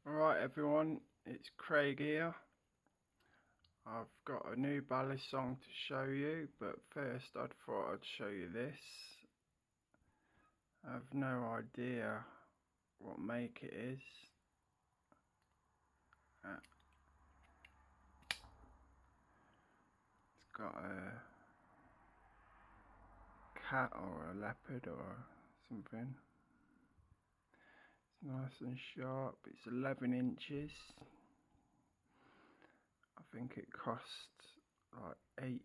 Alright everyone, it's Craig here. I've got a new Balisong to show you, but first I thought I'd show you this. I've no idea what make it is. It's got a cat or a leopard or something. It's nice and sharp. It's 11 inches. I think it costs like £8.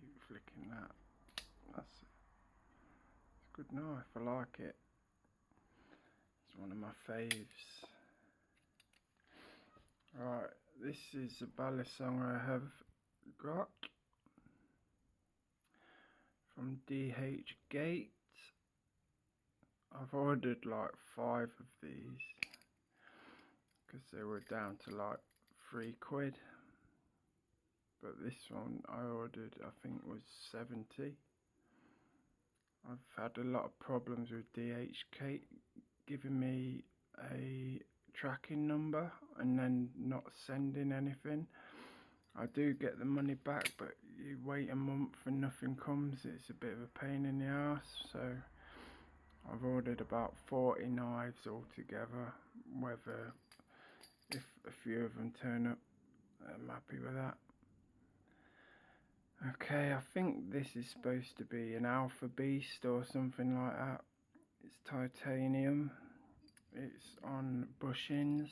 Keep flicking that. It's a good knife, I like it. It's one of my faves. Right, this is the Balisong I have got from DH Gate. I've ordered like 5 of these because they were down to like £3, but this one I ordered I think was 70. I've had a lot of problems with DHK giving me a tracking number and then not sending anything. I do get the money back, but you wait a month and nothing comes. It's a bit of a pain in the ass. So I've ordered about 40 knives altogether. Whether if a few of them turn up, I'm happy with that. Okay, I think this is supposed to be an Alpha Beast or something like that. It's titanium. It's on bushings.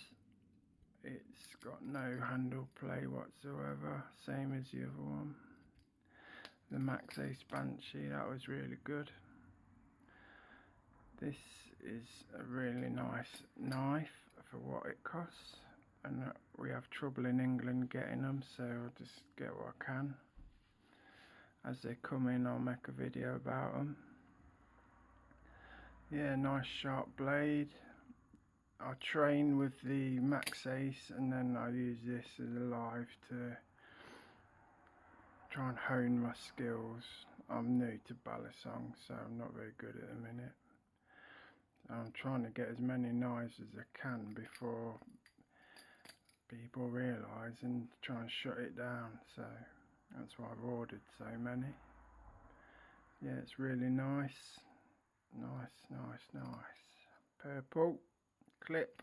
It's got no handle play whatsoever, same as the other one. The Max Ace Banshee, that was really good. This is a really nice knife for what it costs, and we have trouble in England getting them, so I'll just get what I can. As they come in, I'll make a video about them. Yeah, nice sharp blade. I train with the Max Ace and then I use this as a live to try and hone my skills. I'm new to Balisong, so I'm not very good at the minute. I'm trying to get as many knives as I can before people realise and try and shut it down, so that's why I've ordered so many. Yeah, it's really nice. Nice. Purple clip.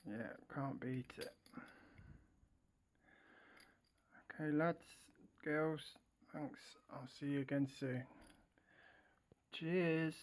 Yeah, can't beat it. Okay lads, girls, thanks. I'll see you again soon. Cheers.